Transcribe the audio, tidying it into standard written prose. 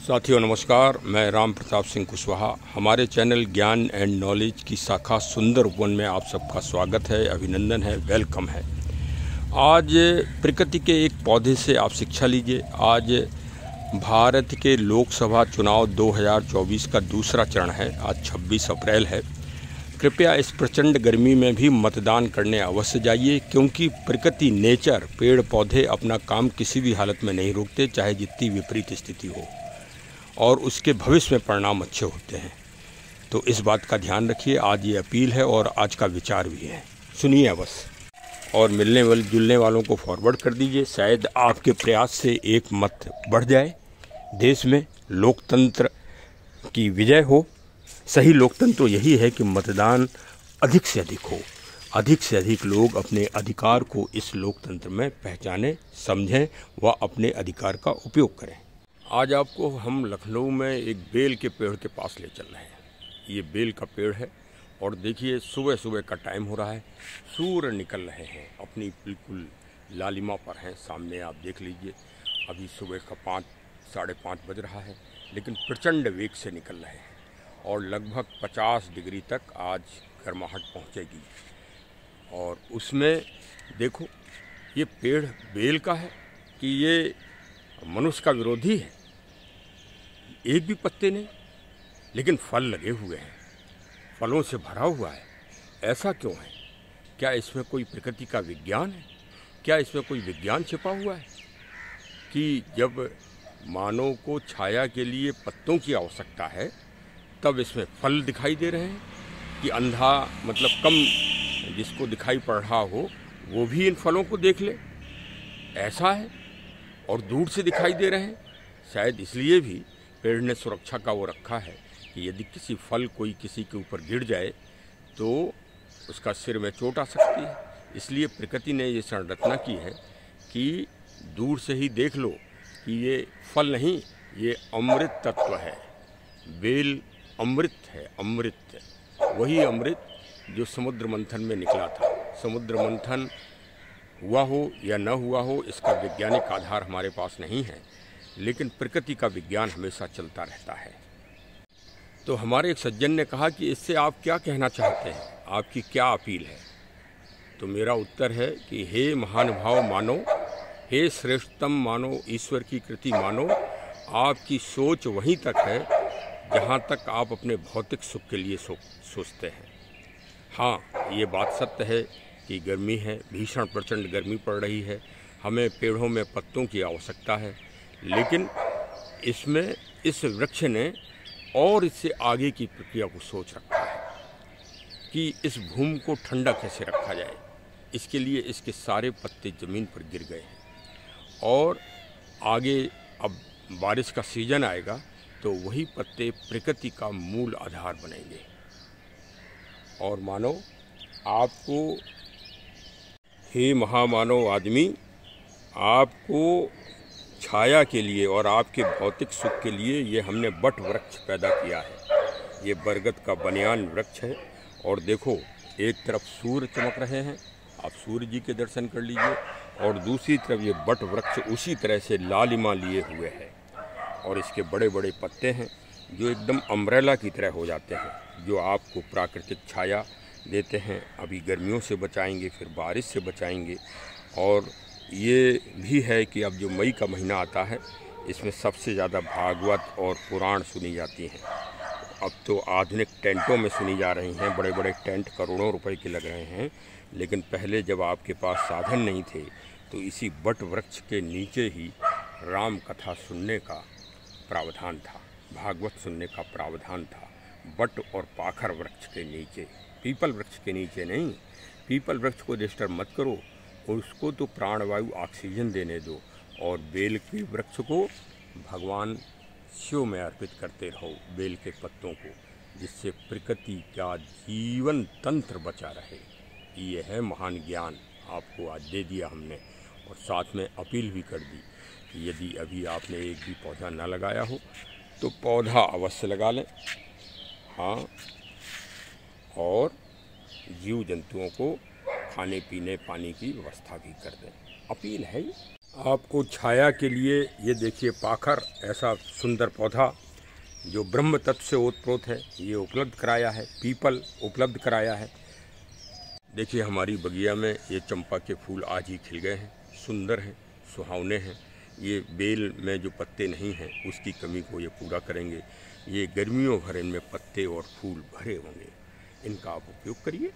साथियों नमस्कार, मैं राम प्रताप सिंह कुशवाहा। हमारे चैनल ज्ञान एंड नॉलेज की शाखा सुंदरवन में आप सबका स्वागत है, अभिनंदन है, वेलकम है। आज प्रकृति के एक पौधे से आप शिक्षा लीजिए। आज भारत के लोकसभा चुनाव 2024 का दूसरा चरण है। आज 26 अप्रैल है। कृपया इस प्रचंड गर्मी में भी मतदान करने अवश्य जाइए, क्योंकि प्रकृति, नेचर, पेड़ पौधे अपना काम किसी भी हालत में नहीं रोकते, चाहे जितनी विपरीत स्थिति हो, और उसके भविष्य में परिणाम अच्छे होते हैं। तो इस बात का ध्यान रखिए। आज ये अपील है और आज का विचार भी है, सुनिए अवश्य और मिलने वाले जुलने वालों को फॉरवर्ड कर दीजिए। शायद आपके प्रयास से एक मत बढ़ जाए, देश में लोकतंत्र की विजय हो। सही लोकतंत्र यही है कि मतदान अधिक से अधिक हो, अधिक से अधिक लोग अपने अधिकार को इस लोकतंत्र में पहचानें, समझें व अपने अधिकार का उपयोग करें। आज आपको हम लखनऊ में एक बेल के पेड़ के पास ले चल रहे हैं। ये बेल का पेड़ है और देखिए सुबह सुबह का टाइम हो रहा है, सूर्य निकल रहे हैं, अपनी बिल्कुल लालिमा पर हैं। सामने आप देख लीजिए, अभी सुबह का 5 साढ़े 5 बज रहा है, लेकिन प्रचंड वेग से निकल रहे हैं और लगभग 50 डिग्री तक आज गर्माहट पहुंचेगी। और उसमें देखो, ये पेड़ बेल का है कि ये मनुष्य का विरोधी है। एक भी पत्ते नहीं, लेकिन फल लगे हुए हैं, फलों से भरा हुआ है। ऐसा क्यों है? क्या इसमें कोई प्रकृति का विज्ञान है? क्या इसमें कोई विज्ञान छिपा हुआ है कि जब मानव को छाया के लिए पत्तों की आवश्यकता है, तब इसमें फल दिखाई दे रहे हैं कि अंधा, मतलब कम जिसको दिखाई पड़ रहा हो, वो भी इन फलों को देख ले? ऐसा है, और दूर से दिखाई दे रहे हैं। शायद इसलिए भी पेड़ ने सुरक्षा का वो रखा है कि यदि किसी फल कोई किसी के ऊपर गिर जाए तो उसका सिर में चोट आ सकती है। इसलिए प्रकृति ने ये संरचना की है कि दूर से ही देख लो कि ये फल नहीं, ये अमृत तत्व है। बेल अमृत है, अमृत, वही अमृत जो समुद्र मंथन में निकला था। समुद्र मंथन हुआ हो या न हुआ हो, इसका वैज्ञानिक आधार हमारे पास नहीं है, लेकिन प्रकृति का विज्ञान हमेशा चलता रहता है। तो हमारे एक सज्जन ने कहा कि इससे आप क्या कहना चाहते हैं, आपकी क्या अपील है? तो मेरा उत्तर है कि हे महानुभाव मानो, हे श्रेष्ठतम मानो, ईश्वर की कृति मानो, आपकी सोच वहीं तक है जहाँ तक आप अपने भौतिक सुख के लिए सोचते हैं। हाँ, ये बात सत्य है कि गर्मी है, भीषण प्रचंड गर्मी पड़ रही है, हमें पेड़ों में पत्तों की आवश्यकता है, लेकिन इसमें इस वृक्ष ने और इससे आगे की प्रक्रिया को सोच रखा है कि इस भूमि को ठंडा कैसे रखा जाए। इसके लिए इसके सारे पत्ते ज़मीन पर गिर गए हैं और आगे अब बारिश का सीजन आएगा तो वही पत्ते प्रकृति का मूल आधार बनेंगे। और मानो, आपको, हे महामानव आदमी, आपको छाया के लिए और आपके भौतिक सुख के लिए ये हमने बट वृक्ष पैदा किया है। ये बरगद का बनियान वृक्ष है और देखो, एक तरफ सूर्य चमक रहे हैं, आप सूर्य जी के दर्शन कर लीजिए, और दूसरी तरफ ये बट वृक्ष उसी तरह से लालिमा लिए हुए है और इसके बड़े बड़े पत्ते हैं जो एकदम अम्ब्रेला की तरह हो जाते हैं, जो आपको प्राकृतिक छाया देते हैं। अभी गर्मियों से बचाएंगे, फिर बारिश से बचाएंगे। और ये भी है कि अब जो मई का महीना आता है, इसमें सबसे ज़्यादा भागवत और पुराण सुनी जाती हैं। अब तो आधुनिक टेंटों में सुनी जा रही हैं, बड़े बड़े टेंट करोड़ों रुपए के लग रहे हैं, लेकिन पहले जब आपके पास साधन नहीं थे तो इसी बट वृक्ष के नीचे ही राम कथा सुनने का प्रावधान था, भागवत सुनने का प्रावधान था। बट और पाखर वृक्ष के नीचे, पीपल वृक्ष के नीचे नहीं। पीपल वृक्ष को डिस्टर्ब मत करो, उसको तो प्राणवायु ऑक्सीजन देने दो, और बेल के वृक्ष को भगवान शिव में अर्पित करते रहो, बेल के पत्तों को, जिससे प्रकृति का जीवन तंत्र बचा रहे। ये है महान ज्ञान, आपको आज दे दिया हमने। और साथ में अपील भी कर दी कि यदि अभी आपने एक भी पौधा न लगाया हो तो पौधा अवश्य लगा लें। हाँ, और जीव जंतुओं को खाने पीने पानी की व्यवस्था भी कर दें। अपील है। आपको छाया के लिए ये देखिए पाखर, ऐसा सुंदर पौधा जो ब्रह्म तत्व से ओतप्रोत है, ये उपलब्ध कराया है। पीपल उपलब्ध कराया है। देखिए हमारी बगिया में ये चंपा के फूल आज ही खिल गए हैं, सुंदर हैं, सुहावने हैं। ये बेल में जो पत्ते नहीं हैं उसकी कमी को ये पूरा करेंगे। ये गर्मियों भर इनमें पत्ते और फूल भरे होंगे। इनका आप उपयोग करिए।